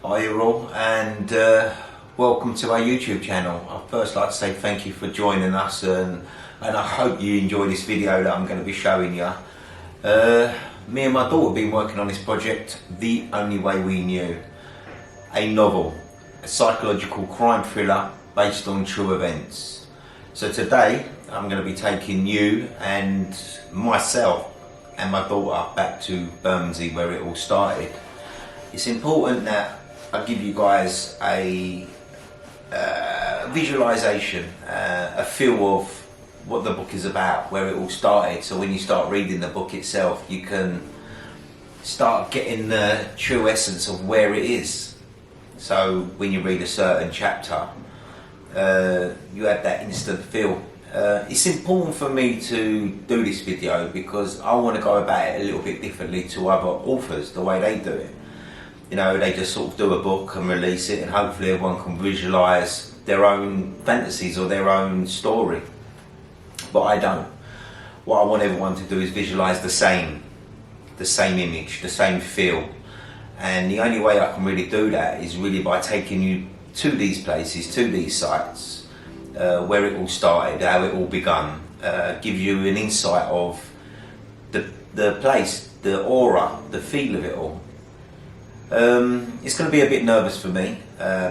Hi you all, and welcome to our YouTube channel. I'd first like to say thank you for joining us, and I hope you enjoy this video that I'm going to be showing you. Me and my daughter have been working on this project, The Only Way We Knew, a novel, a psychological crime thriller based on true events. So today I'm going to be taking you and myself and my daughter back to Bermondsey, where it all started. It's important that I give you guys a visualization, a feel of what the book is about, where it all started. So when you start reading the book itself, you can start getting the true essence of where it is. So when you read a certain chapter, you have that instant feel. It's important for me to do this video because I want to go about it a little bit differently to other authors, the way they do it. You know, they just sort of do a book and release it, and hopefully everyone can visualise their own fantasies or their own story. But I don't. What I want everyone to do is visualise the same image, the same feel. And the only way I can really do that is really by taking you to these places, to these sites, where it all started, how it all begun, give you an insight of the place, the aura, the feel of it all. It's going to be a bit nervous for me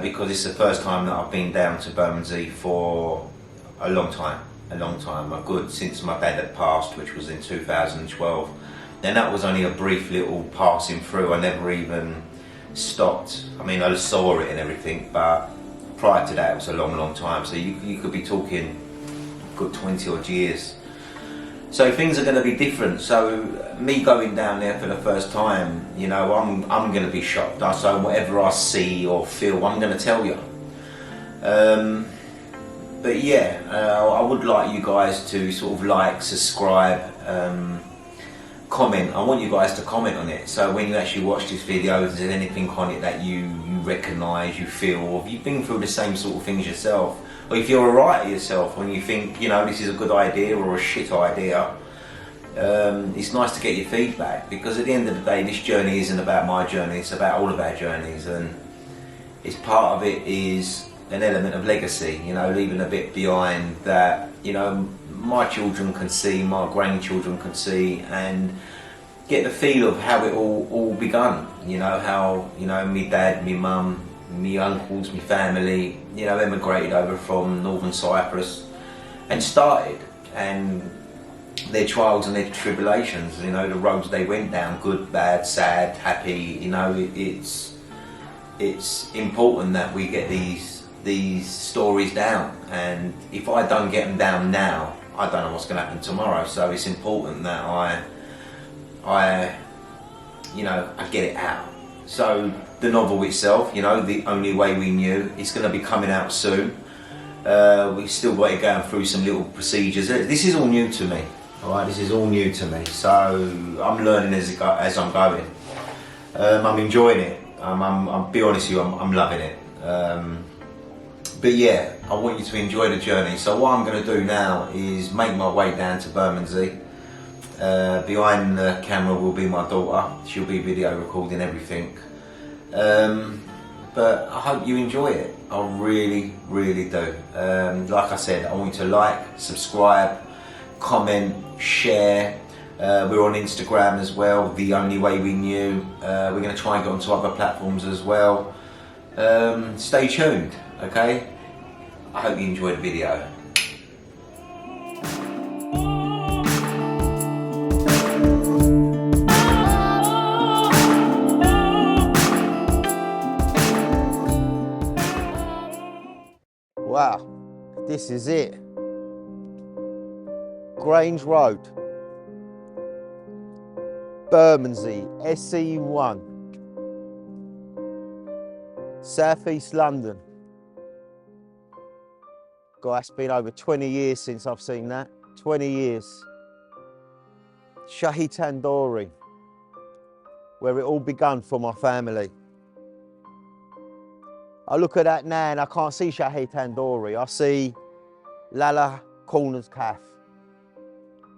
because it's the first time that I've been down to Bermondsey for a long time, a good since my dad had passed, which was in 2012. And that was only a brief little passing through. I never even stopped. I mean, I saw it and everything, but prior to that it was a long time. So you could be talking a good 20 odd years. So things are going to be different. So me going down there for the first time, you know, I'm going to be shocked. So whatever I see or feel, I'm going to tell you. But yeah, I would like you guys to sort of like, subscribe, comment. I want you guys to comment on it. So when you actually watch this video, is there anything on it that you recognise, you feel, or have you been through the same sort of things yourself? Or if you're a writer yourself, when you think, you know, this is a good idea or a shit idea, it's nice to get your feedback, because at the end of the day, this journey isn't about my journey, it's about all of our journeys, and it's part of it is an element of legacy, you know, leaving a bit behind that, you know, my children can see, my grandchildren can see, and get the feel of how it all begun, you know, how, you know, me dad, me mum, me uncles, me family, you know, emigrated over from northern Cyprus and started, and their trials and their tribulations, you know, the roads they went down, good, bad, sad, happy, you know, it's important that we get these stories down, and if I don't get them down now, I don't know what's going to happen tomorrow. So it's important that I you know, I get it out. So the novel itself, you know, The Only Way We Knew, it's going to be coming out soon. We've still got it going through some little procedures. This is all new to me, alright, this is all new to me. So I'm learning as I'm going. I'm enjoying it. I'll be honest with you, I'm loving it. But yeah, I want you to enjoy the journey. So what I'm going to do now is make my way down to Bermondsey. Behind the camera will be my daughter. She'll be video recording everything. But I hope you enjoy it. I really do. Like I said, I want you to like, subscribe, comment, share. We're on Instagram as well, The Only Way We Knew. We're going to try and get onto other platforms as well. Stay tuned, okay? I hope you enjoyed the video. Wow, this is it. Grange Road, Bermondsey, SE1, South East London. God, it's been over 20 years since I've seen that. 20 years. Shahi Tandoori, where it all begun for my family. I look at that now and I can't see Shahi Tandoori. I see Lala Corner's Cafe,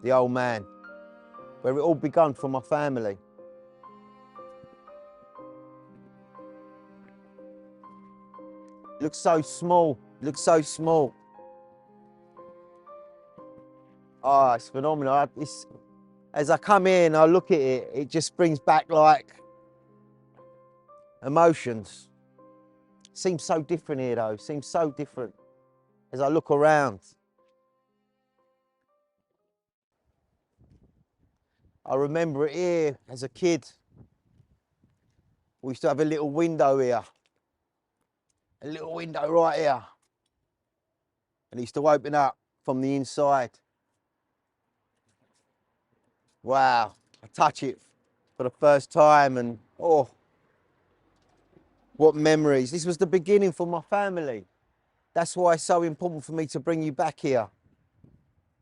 the old man, where it all begun for my family. Looks so small, looks so small. Oh, it's phenomenal. As I come in, I look at it, it just brings back like emotions. Seems so different here though, seems so different as I look around. I remember it here as a kid. We used to have a little window here. A little window right here. And it used to open up from the inside. Wow, I touch it for the first time and oh, what memories. This was the beginning for my family. That's why it's so important for me to bring you back here,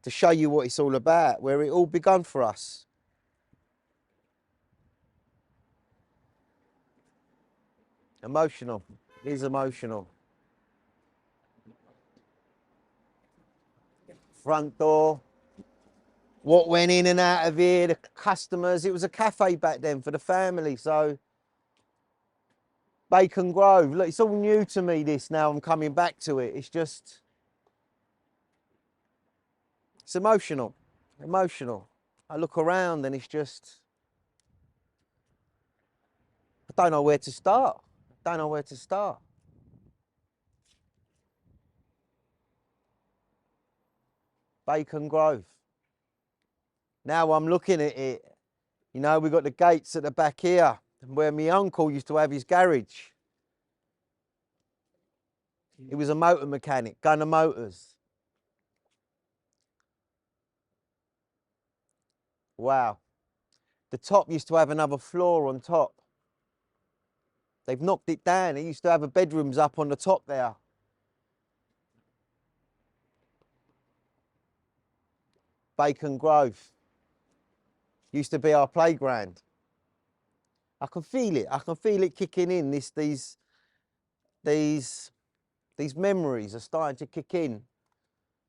to show you what it's all about, where it all begun for us. Emotional, it is emotional. Front door, what went in and out of here, the customers. It was a cafe back then for the family, so Bacon Grove. Look, it's all new to me, this, now I'm coming back to it. It's just, it's emotional, emotional. I look around and it's just, I don't know where to start. I don't know where to start. Bacon Grove. Now I'm looking at it, you know, we've got the gates at the back here, where my uncle used to have his garage. He was a motor mechanic, Gunner Motors. Wow. The top used to have another floor on top. They've knocked it down. It used to have a bedrooms up on the top there. Bacon Grove. Used to be our playground. I can feel it. I can feel it kicking in. These memories are starting to kick in.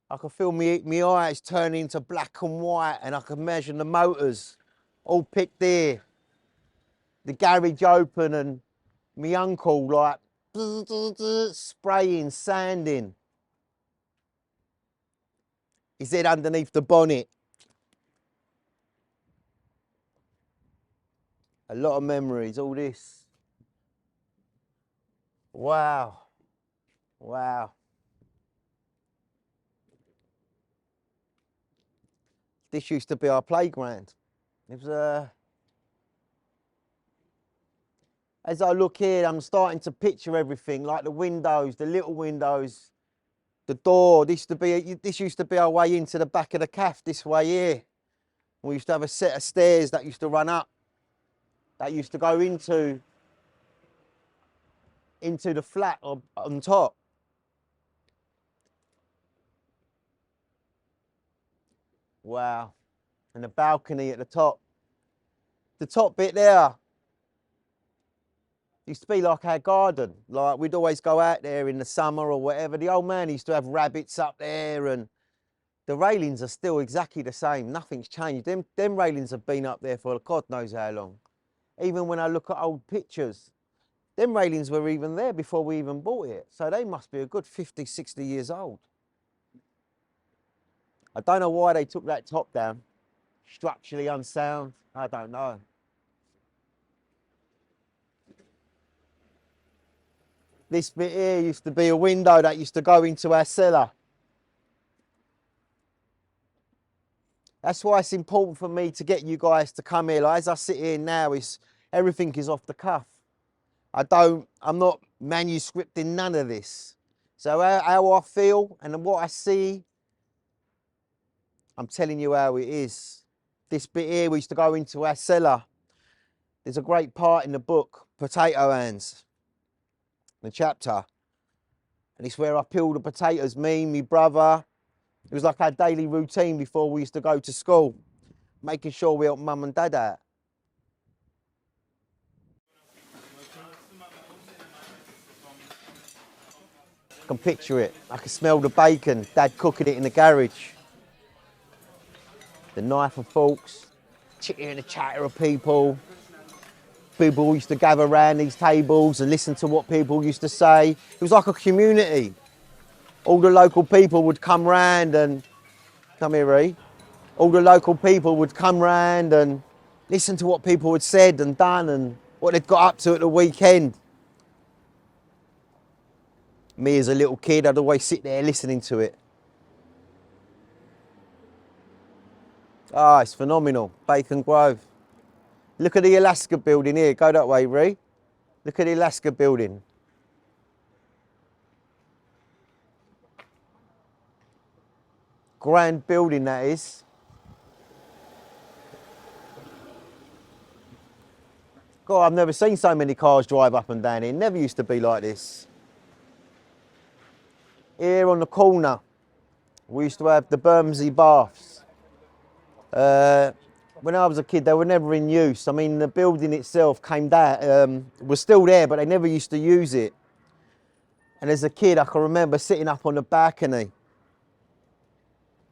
I can feel my eyes turning to black and white, and I can measure the motors all picked there. The garage open and my uncle like spraying, sanding. His head underneath the bonnet. A lot of memories, all this. Wow. Wow. This used to be our playground. It was as I look here, I'm starting to picture everything, like the windows, the little windows, the door. This used to be our way into the back of the cafe, this way here. We used to have a set of stairs that used to run up, that used to go into the flat on top. Wow. And the balcony at the top. The top bit there used to be like our garden. Like we'd always go out there in the summer or whatever. The old man used to have rabbits up there, and the railings are still exactly the same. Nothing's changed. Them railings have been up there for God knows how long. Even when I look at old pictures, them railings were even there before we even bought it. So they must be a good 50, 60 years old. I don't know why they took that top down. Structurally unsound, I don't know. This bit here used to be a window that used to go into our cellar. That's why it's important for me to get you guys to come here. Like, as I sit here now, everything is off the cuff. I'm not manuscripting none of this. So how I feel and what I see, I'm telling you how it is. This bit here, we used to go into our cellar. There's a great part in the book, Potato Hands, the chapter. And it's where I peel the potatoes, me, my brother. It was like our daily routine before we used to go to school, making sure we helped mum and dad out. I can picture it. I can smell the bacon, dad cooking it in the garage. The knife and forks, hearing the chatter of people. People used to gather around these tables and listen to what people used to say. It was like a community. All the local people would come round and, come here, Ree. All the local people would come round and listen to what people had said and done and what they'd got up to at the weekend. Me as a little kid, I'd always sit there listening to it. Ah, it's phenomenal. Bacon Grove. Look at the Alaska building here. Go that way, Ree. Look at the Alaska building. Grand building that is. God, I've never seen so many cars drive up and down here. It never used to be like this. Here on the corner, we used to have the Bermondsey baths. When I was a kid, they were never in use. I mean, the building itself came down, was still there, but they never used to use it. And as a kid, I can remember sitting up on the balcony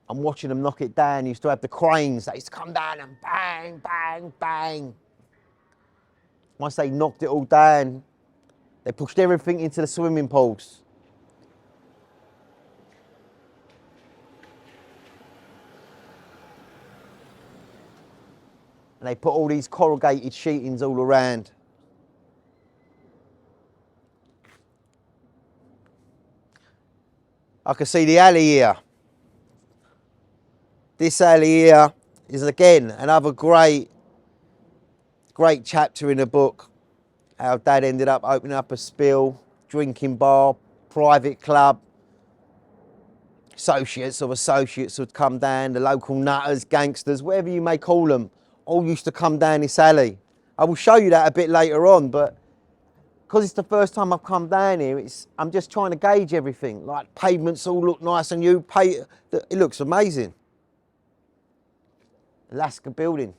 and watching them knock it down. You used to have the cranes that used to come down and bang, bang, bang. Once they knocked it all down, they pushed everything into the swimming pools. And they put all these corrugated sheetings all around. I can see the alley here. This alley here is again another great chapter in the book. How Dad ended up opening up a spill, drinking bar, private club. Associates of associates would come down, the local nutters, gangsters, whatever you may call them, all used to come down this alley. I will show you that a bit later on, but because it's the first time I've come down here, I'm just trying to gauge everything. Like pavements all look nice and new, it looks amazing. Alaska building.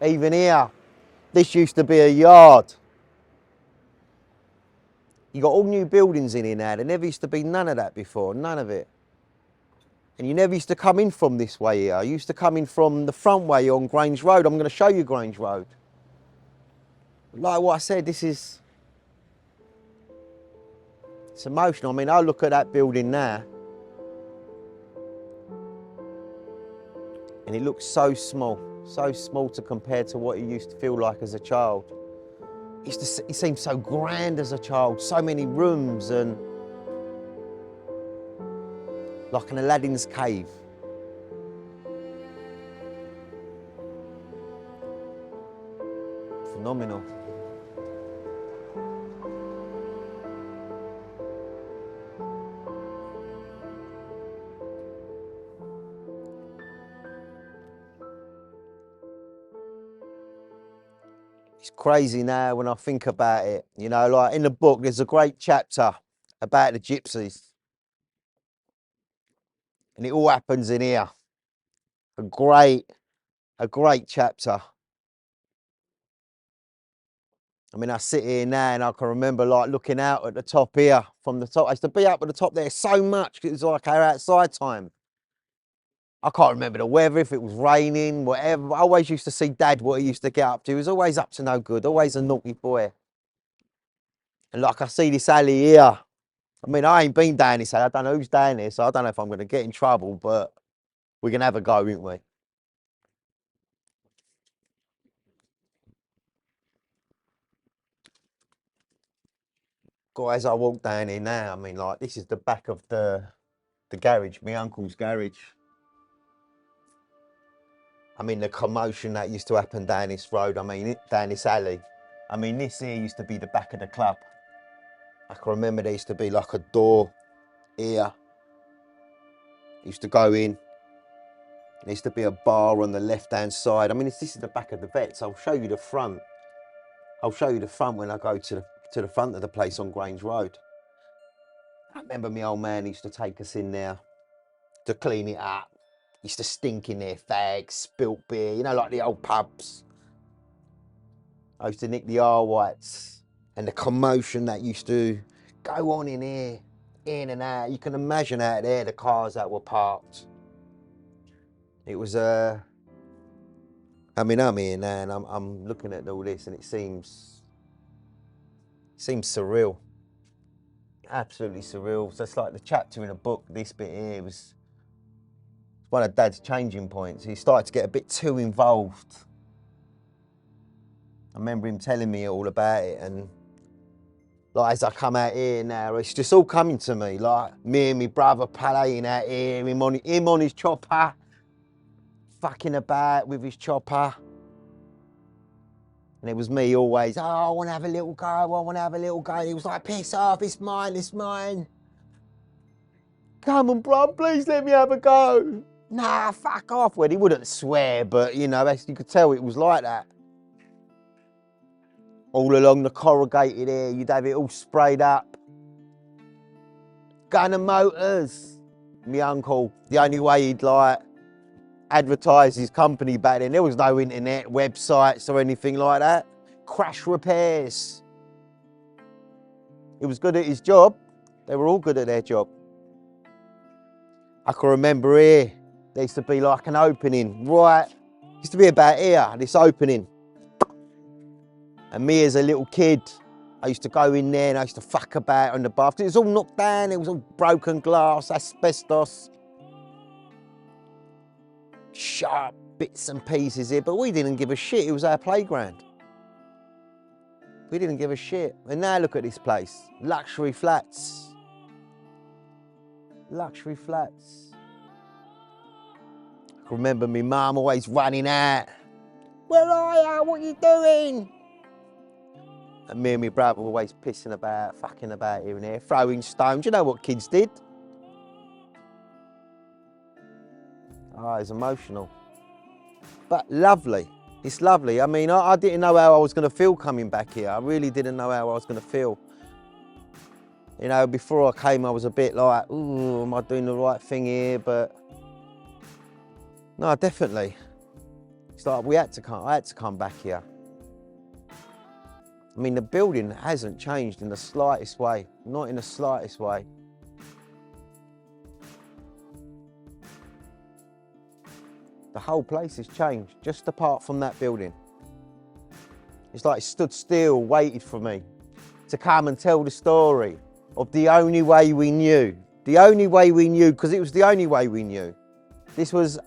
Even here, this used to be a yard. You got all new buildings in here now. There never used to be none of that before, none of it. And you never used to come in from this way here. You used to come in from the front way on Grange Road. I'm going to show you Grange Road. Like what I said, it's emotional. I mean, I look at that building now and it looks so small to compare to what it used to feel like as a child. It seemed so grand as a child, so many rooms and like an Aladdin's cave. Phenomenal. It's crazy now when I think about it. You know, like in the book, there's a great chapter about the gypsies. And it all happens in here. A great chapter. I mean, I sit here now and I can remember like looking out at the top here from the top. I used to be up at the top there so much because it was like our outside time. I can't remember the weather, if it was raining, whatever. I always used to see Dad, what he used to get up to. He was always up to no good, always a naughty boy. And like I see this alley here. I mean, I ain't been down this alley. I don't know who's down here, so I don't know if I'm going to get in trouble, but we're going to have a go, ain't we? Guys, I walk down here now. I mean, like, this is the back of the garage, my uncle's garage. I mean, the commotion that used to happen down this road, I mean, down this alley. I mean, this here used to be the back of the club. I can remember there used to be like a door here. Used to go in. There used to be a bar on the left-hand side. I mean, this is the back of the vets. I'll show you the front. I'll show you the front when I go to the front of the place on Grange Road. I remember my old man used to take us in there to clean it up. Used to stink in there, fags, spilt beer, you know, like the old pubs. I used to nick the R-whites and the commotion that used to go on in here, in and out. You can imagine out there the cars that were parked. It was I mean, I'm here now and I'm looking at all this and it seems surreal. Absolutely surreal. So it's like the chapter in a book, this bit here was one of Dad's changing points. He started to get a bit too involved. I remember him telling me all about it, and like as I come out here now, it's just all coming to me. Like me and my brother palaying out here, him on his chopper, fucking about with his chopper. And it was me always, oh, I want to have a little go, I want to have a little go. And he was like, piss off, it's mine, it's mine. Come on, bro, please let me have a go. Nah, fuck off. Well, he wouldn't swear, but you know, you could tell it was like that. All along the corrugated air, you'd have it all sprayed up. Gunner Motors. My uncle, the only way he'd like advertise his company back then, there was no internet, websites or anything like that. Crash repairs. He was good at his job. They were all good at their job. I can remember here, there used to be like an opening, right? Used to be about here, this opening. And me as a little kid, I used to go in there and I used to fuck about on the bath. It was all knocked down, it was all broken glass, asbestos. Sharp bits and pieces here, but we didn't give a shit. It was our playground. We didn't give a shit. And now look at this place. Luxury flats. Luxury flats. I can remember my mum always running out. Where are you? What are you doing? And me and my brother were always pissing about, fucking about here and there, throwing stones. You know what kids did? Oh, it's emotional. But lovely. It's lovely. I mean, I didn't know how I was going to feel coming back here. I really didn't know how I was going to feel. You know, before I came, I was a bit like, ooh, am I doing the right thing here? But no, definitely. It's like I had to come back here. I mean, the building hasn't changed in the slightest way. Not in the slightest way. The whole place has changed, just apart from that building. It's like it stood still, waited for me to come and tell the story of the only way we knew. The only way we knew, because it was the only way we knew. This was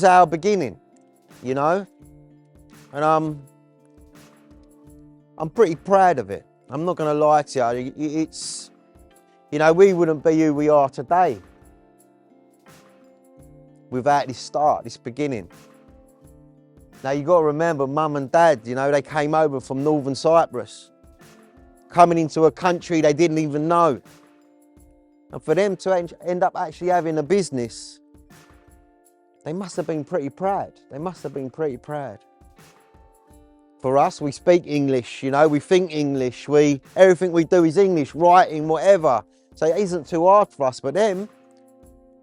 our beginning, you know? And I'm pretty proud of it. I'm not gonna lie to you. It's, you know, we wouldn't be who we are today without this start, this beginning. Now you got to remember, Mum and Dad, you know, they came over from Northern Cyprus, coming into a country they didn't even know. And for them to end up actually having a business, they must have been pretty proud. They must have been pretty proud. For us, we speak English, you know, we think English, everything we do is English, writing, whatever. So it isn't too hard for us, but them,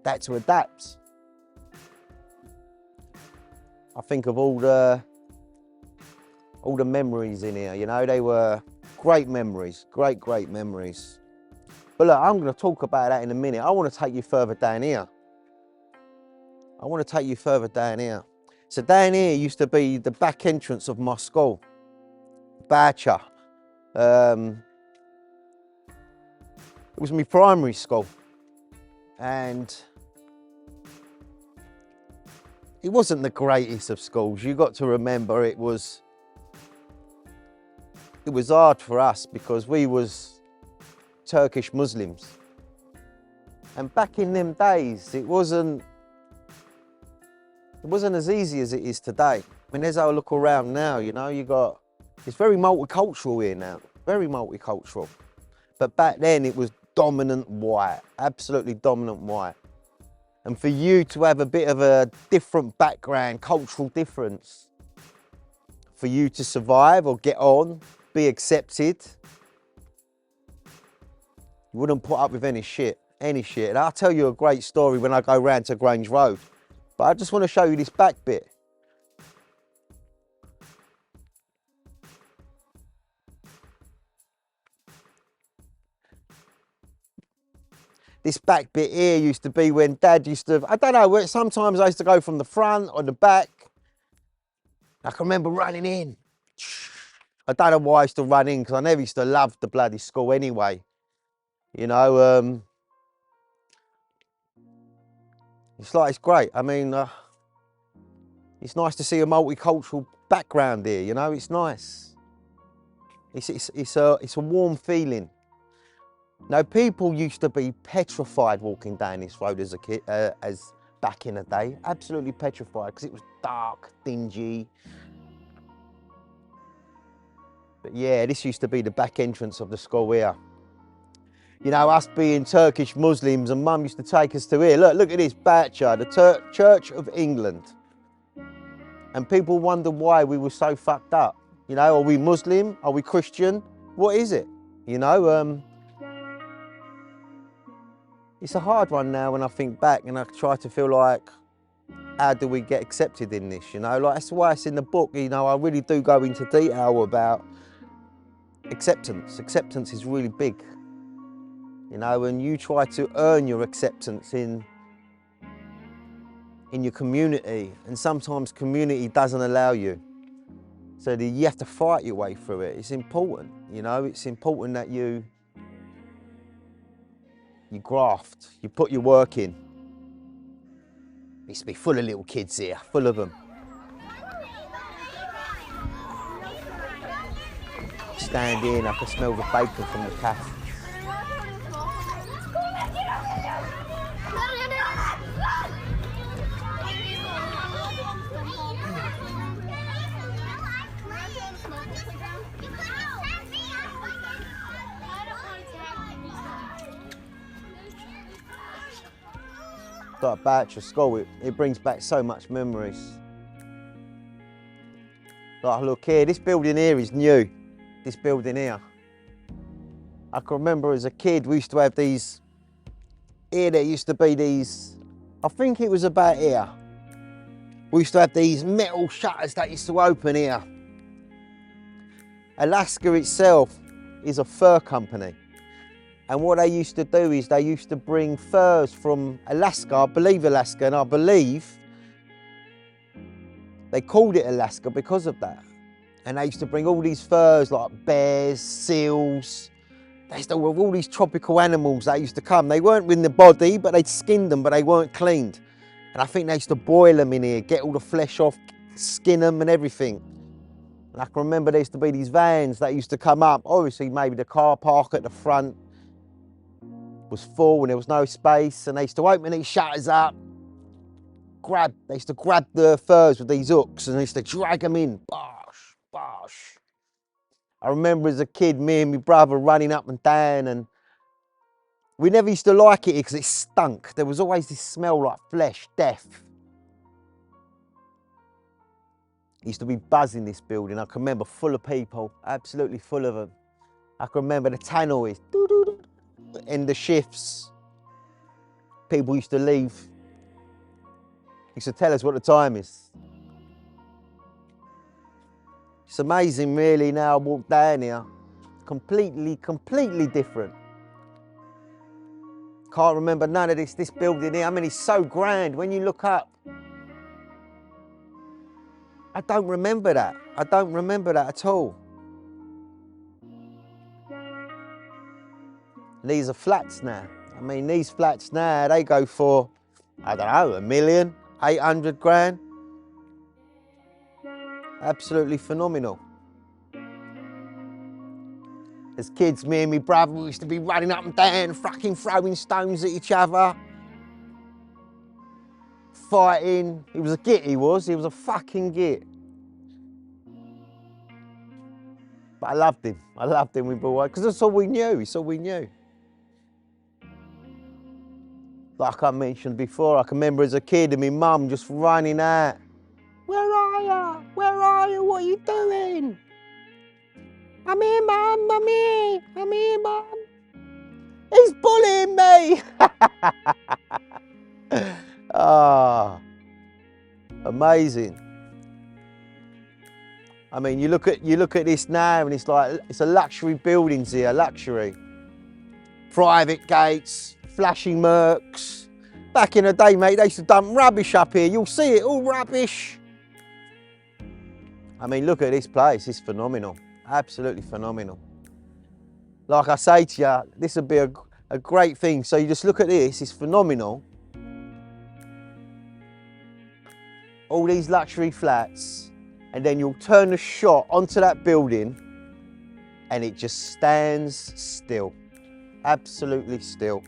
they had to adapt. I think of all the memories in here, you know, they were great memories, great memories. But look, I'm going to talk about that in a minute. I want to take you further down here. So down here used to be the back entrance of my school, Bacha. It was my primary school, and it wasn't the greatest of schools. You got to remember it was hard for us because we was Turkish Muslims. And back in them days, it wasn't as easy as it is today. I mean, there's how I look around now, you know, it's very multicultural here now, very multicultural. But back then it was dominant white, absolutely dominant white. And for you to have a bit of a different background, cultural difference, for you to survive or get on, be accepted, you wouldn't put up with any shit. And I'll tell you a great story when I go round to Grange Road. But I just want to show you this back bit. This back bit here used to be when Dad used to, I don't know, sometimes I used to go from the front or the back. I can remember running in. I don't know why I used to run in, because I never used to love the bloody school anyway. You know, it's great. I mean, it's nice to see a multicultural background here, you know, it's nice. It's a warm feeling. Now, people used to be petrified walking down this road as a kid, as back in the day, absolutely petrified, because it was dark, dingy. But yeah, this used to be the back entrance of the school here. You know, us being Turkish Muslims, and Mum used to take us to here. Look at this Batcher, the Church of England. And people wonder why we were so fucked up. You know, are we Muslim? Are we Christian? What is it? You know, it's a hard one now when I think back and I try to feel like, how do we get accepted in this? You know, like that's why it's in the book. You know, I really do go into detail about acceptance. Acceptance is really big. You know, and you try to earn your acceptance in your community, and sometimes community doesn't allow you. So you have to fight your way through it. It's important, you know, it's important that you graft, you put your work in. It used to be full of little kids here, full of them. Stand in, I can smell the bacon from the cafe. Like Batcher School, it brings back so much memories. Like, look here, this building here is new. This building here. I can remember as a kid, we used to have these, here there used to be these, I think it was about here. We used to have these metal shutters that used to open here. Alaska itself is a fur company. And what they used to do is they used to bring furs from Alaska, I believe Alaska, and I believe they called it Alaska because of that. And they used to bring all these furs like bears, seals. They used to have all these tropical animals that used to come. They weren't in the body, but they'd skinned them, but they weren't cleaned. And I think they used to boil them in here, get all the flesh off, skin them and everything. And I can remember there used to be these vans that used to come up. Obviously, maybe the car park at the front was full and there was no space, and they used to open these shutters up, they used to grab the furs with these hooks and they used to drag them in, bosh, bosh. I remember as a kid, me and my brother running up and down, and we never used to like it because it stunk. There was always this smell like flesh, death. It used to be buzzing, this building. I can remember full of people, absolutely full of them. I can remember the tannoys, in the shifts. People used to leave. Used to tell us what the time is. It's amazing really now I walk down here. Completely different. Can't remember none of this building here. I mean, it's so grand when you look up. I don't remember that. I don't remember that at all. These are flats now. I mean, these flats now, they go for, I don't know, $1,800,000. Absolutely phenomenal. As kids, me and my brother, we used to be running up and down, fucking throwing stones at each other. Fighting. He was a git, he was a fucking git. But I loved him when we grew up, because that's all we knew, it's all we knew. Like I mentioned before, I can remember as a kid and my mum just running out. Where are you? Where are you? What are you doing? I'm here, Mum, I'm here. I'm here, Mum. He's bullying me. Ah, amazing. I mean, you look at this now and it's like, it's a luxury buildings here, luxury. Private gates, flashing Mercs. Back in the day, mate, they used to dump rubbish up here. You'll see it, all rubbish. I mean, look at this place, it's phenomenal. Absolutely phenomenal. Like I say to you, this would be a great thing. So you just look at this, it's phenomenal. All these luxury flats, and then you'll turn the shot onto that building and it just stands still, absolutely still.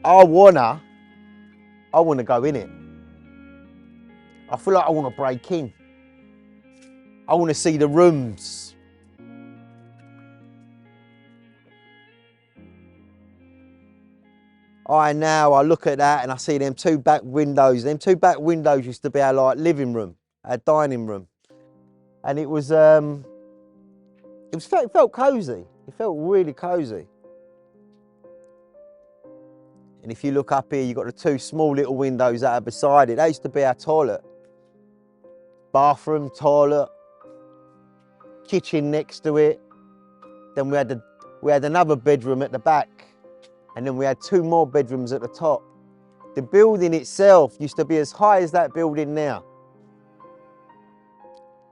I wanna go in it. I feel like I wanna break in. I wanna see the rooms. I look at that and I see them two back windows. Them two back windows used to be our like living room, our dining room. And it felt cozy. It felt really cozy. And if you look up here, you've got the two small little windows that are beside it. That used to be our toilet. Bathroom, toilet, kitchen next to it. Then we had another bedroom at the back. And then we had two more bedrooms at the top. The building itself used to be as high as that building now.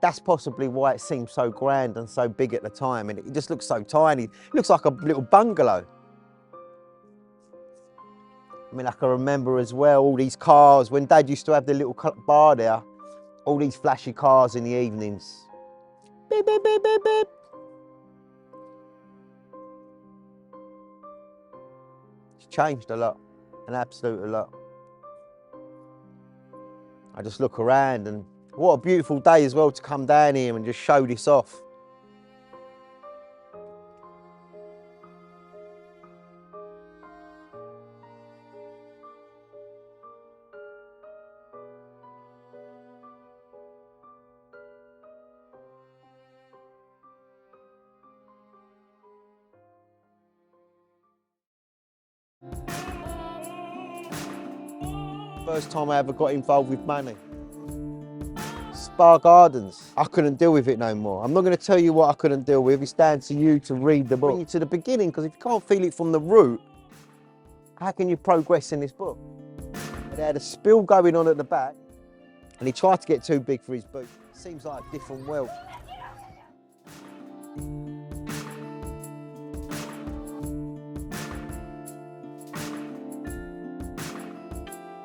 That's possibly why it seemed so grand and so big at the time. And it just looks so tiny. It looks like a little bungalow. I mean, I can remember as well all these cars. When Dad used to have the little bar there, all these flashy cars in the evenings. Beep, beep, beep, beep, beep. It's changed a lot, an absolute lot. I just look around and what a beautiful day as well to come down here and just show this off. First time I ever got involved with money. Spa Gardens. I couldn't deal with it no more. I'm not going to tell you what I couldn't deal with. It's down to you to read the book. Bring you to the beginning, because if you can't feel it from the root, how can you progress in this book? They had a spill going on at the back, and he tried to get too big for his boots. Seems like a different world.